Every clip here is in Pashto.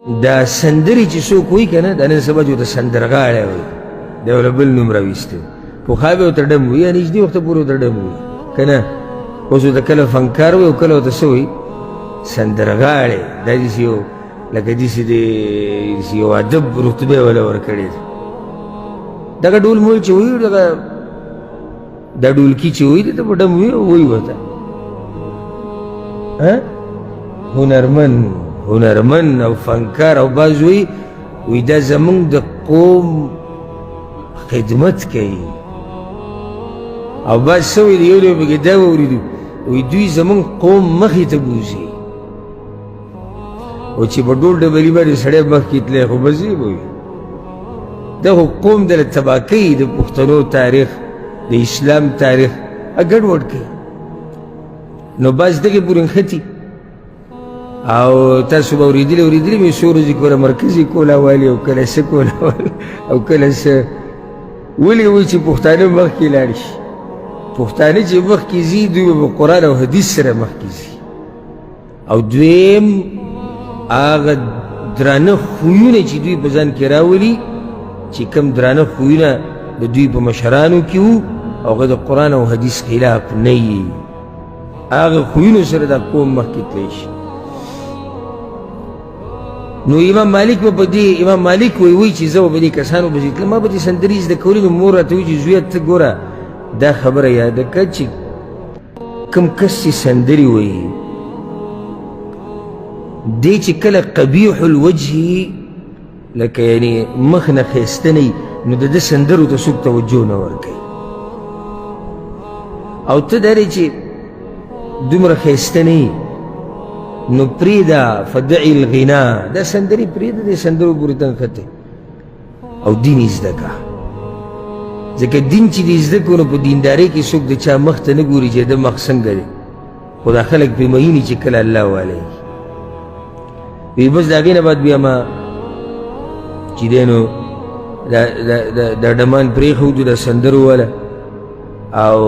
دا سندرې چې څوک وایي که نه دا نن سبا چې ورته سندرغاړی وایي دا یو له بل نوم راویستی پخوا به ورته ډم وایي یا نږدې وخته پورې ورته ډم وایي که نه اوس ورته کله فنکار وایي او کله ورته څه وایي سندرغاړی دا داسې یو لکه داسې د یو ادب رتبه یې وله ورکړې ده دغه ډول مول چې وایي دغه دا ډولکي چې وایي ته په ډم وایي ورته هنرمن او فنکار او بعض وی دا زمونږ د قوم خدمت کوي او بعض څه وایي د یو یو پکې دا واورېدو وی دوی زمونږ قوم مخې ته بوځي او چې په ډول ډبلي باندې سړی مخکې تللی خو بس یې به وي دا خو قوم دله تباه کوي د پښتنو تاریخ د اسلام تاریخ ګډوډ کوي نو بعض دغې پورې نښتي او تاسو به اورېدلي مې څو ورځې کوله مرکزي کوله والي او کله څه کوله او کله څه ولې وایي چې پښتانه مخکې لاړ شي پښتانه چې مخکې ځي دوی به په قرآن او حدیث سره مخکې ځي او دویم هغه درانه خویونه چې دوی په ځان کې راولي چې کوم درانه خویونه د دوی په مشرانو کې وو او هغه د قرآن او حدیث خلاف نه یي هغه خویونو سره دا قوم مخکې تللی شي نو امام مالک وایي چې زه به په دې کسانو پسې تلم ما به دې سندرې زده کولې نو مور راته وایي چې زویه ته ګوره دا خبره یاده کړه چې کوم کس چې سندرې وایي دی چې کله قبیح الوجه لکه یعنې مخ نه ښایسته نه نو د ده سندرو ته څوک توجه نه ورکوي او ته دا دی چې دومره ښایسته نه یي نو پریدا فدعی الغنا دا سندرې پریدا دې سندرو پورې ته نښتې او دین یې زده کړه ځکه دین چې دې زده کړو نو په دیندارۍ کې څوک د چا مخ ته نه ګوري چې د مخ څنګه دی خو دا خلک پرې میني چې کله الله والی وی بس د هغې نه بعد بیا ما چې دی نو دا ډمان پرېښودو د سندرو والا او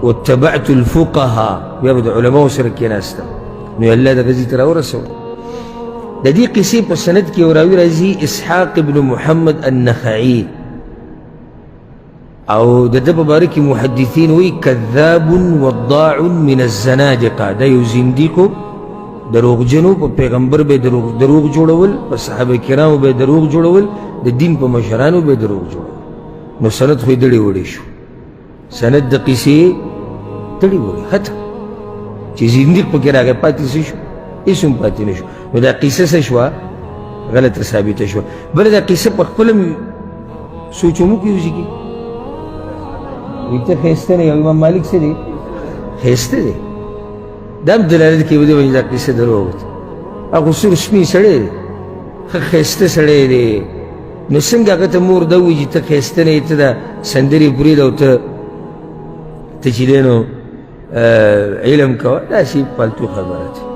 واتبعت الفقهاء بیا به د علماو سره کېناستم نو الله د غزي ته راورسول د دې قصې په سند کې یو راوي راځي اسحاق ابن محمد النخعي او د ده په باره کې محدثین وایي کذاب وضاع من الزنادقه دا یو زندیقو دروغجنو په پیغمبر به دروغ جوړول په صحابه کرامو به دروغ جوړول د دین په مشرانو به دروغ جوړول نو سند خو یې دړې وړې شو سند د قصې دړې وړې ختم چې زندیق پکې راغی پاتې څه شو هېڅ هم پاتې نه شو نو دا قصه څه شوه غلطه ثابته شوه بله دا قصه په خپله سوچ هم وکړي اوسې کې وایي ته ښایسته نه یې او امام مالک څه دی ښایسته دی دا هم دلالت کوي ودې دا قصه دروغ ده هغه څوک سپین سړی دی ښه ښایسته سړی دی نو څنګه هغه ته مور دا وایي چې ته ښایسته نه یې ته دا سندرې پرېږده او ته چې دی نو علم کوه دا شي پالتو خبره ده